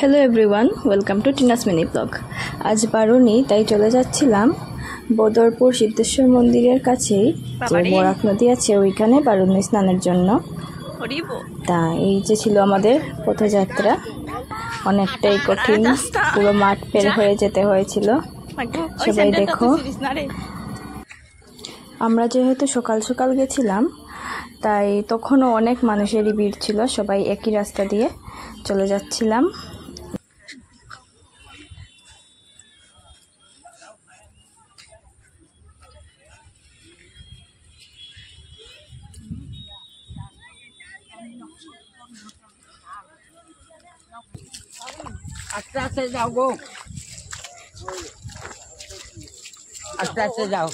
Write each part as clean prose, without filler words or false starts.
Hello everyone, welcome to Tina's mini blog. আজ বারুনি, তাই চলে যাচ্ছিলাম বদরপুর সিদ্ধেশ্বর মন্দিরের কাছেই যে বরাক নদী আছে ওইখানে বারুনি স্নানের জন্য। তা এই যে ছিল আমাদের পথযাত্রা, অনেকটাই কঠিন, পুরো মাঠ পের হয়ে যেতে হয়েছিল। সবাই দেখো, আমরা যেহেতু সকাল সকাল গেছিলাম তাই তখনও অনেক মানুষেরই ভিড় ছিল, সবাই একই রাস্তা দিয়ে চলে যাচ্ছিলাম। আস্তে আস্তে যাও গো, আস্তে আস্তে যাও।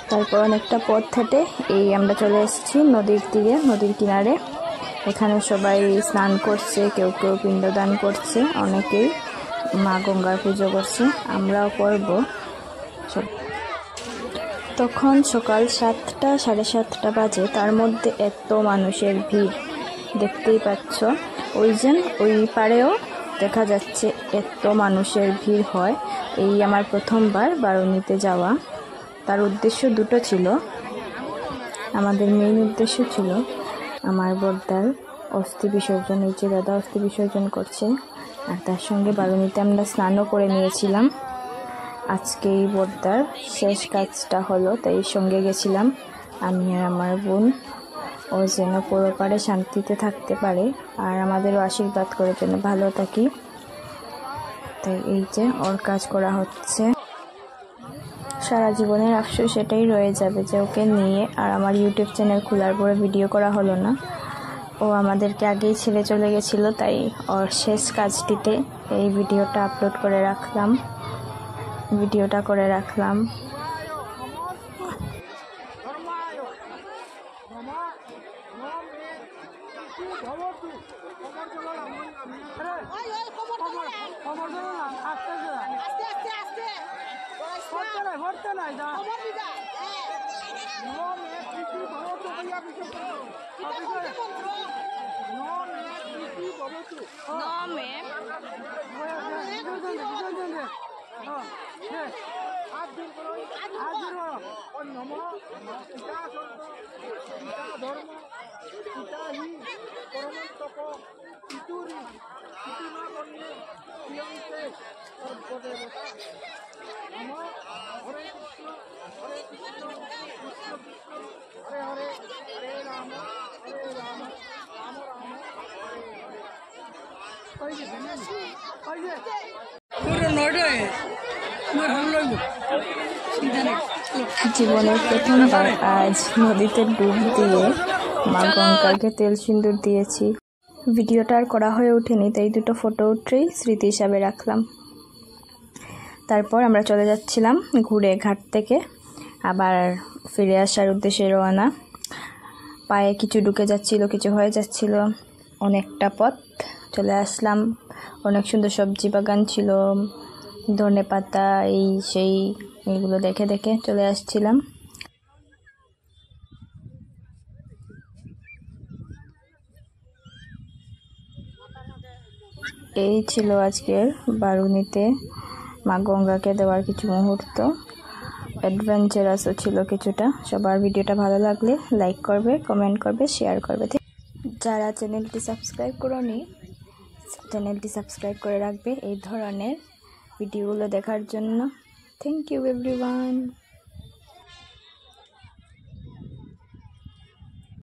তারপর অনেকটা পথ হেঁটে এই আমরা চলে এসেছি নদীর তীরে, নদীর কিনারে। এখানে সবাই স্নান করছে, কেউ কেউ পিণ্ডদান করছে, অনেকেই মা গঙ্গার পুজো করছে, আমরাও করব। তখন সকাল 7টা সাড়ে 7টা বাজে, তার মধ্যে এত মানুষের ভিড় দেখতেই পাচ্ছ। ওই পাড়েও দেখা যাচ্ছে এত মানুষের ভিড় হয়। এই আমার প্রথমবার বারুনিতে যাওয়া। তার উদ্দেশ্য দুটো ছিল। আমাদের মেইন উদ্দেশ্য ছিল আমার বড়দার অস্থি বিসর্জন, এই যে দাদা অস্থি বিসর্জন করছে, আর তার সঙ্গে বারুনিতে আমরা স্নানও করে নিয়েছিলাম। আজকে এই বড়দার শেষ কাজটা হলো, তাই সঙ্গে গেছিলাম আমি আর আমার বোন। ও যেন পরপারে শান্তিতে থাকতে পারে আর আমাদেরও আশীর্বাদ করে যেন ভালো থাকি, তাই এই যে ওর কাজ করা হচ্ছে। সারা জীবনের আফসোস সেটাই রয়ে যাবে যে ওকে নিয়ে আর আমার ইউটিউব চ্যানেল খোলার পরে ভিডিও করা হলো না। ও আমাদেরকে আগেই ছেড়ে চলে গেছিলো, তাই ওর শেষ কাজটিতে এই ভিডিওটা আপলোড করে রাখলাম, ভিডিওটা করে রাখলাম। জীবনের প্রথমবার আজ নদীতে ডুব দিয়ে মা গঙ্গাকে তেল সিন্দুর দিয়েছি। ভিডিওটা আর করা হয়ে ওঠেনি, তাই দুটো ফটো উঠেই স্মৃতি হিসাবে রাখলাম। তারপর আমরা চলে যাচ্ছিলাম ঘুরে ঘাট থেকে আবার ফিরে আসার উদ্দেশ্যে রওনা। পায়ে কিছু ঢুকে যাচ্ছিল, কিছু হয়ে যাচ্ছিল, অনেকটা পথ চলে আসলাম। অনেক সুন্দর সবজি বাগান ছিল, ধনে পাতা এই সেই, এগুলো দেখে দেখে চলে আসছিলাম। এই ছিল আজকের বারুনিতে মা গঙ্গাকে দেওয়ার কিছু মুহূর্ত। অ্যাডভেঞ্চারাসও ছিল কিছুটা। সবার ভিডিওটা ভালো লাগলে লাইক করবে, কমেন্ট করবে, শেয়ার করবে। যারা চ্যানেলটি সাবস্ক্রাইব করোনি, চ্যানেলটি সাবস্ক্রাইব করে রাখবে এই ধরনের ভিডিওগুলো দেখার জন্য। Thank you everyone.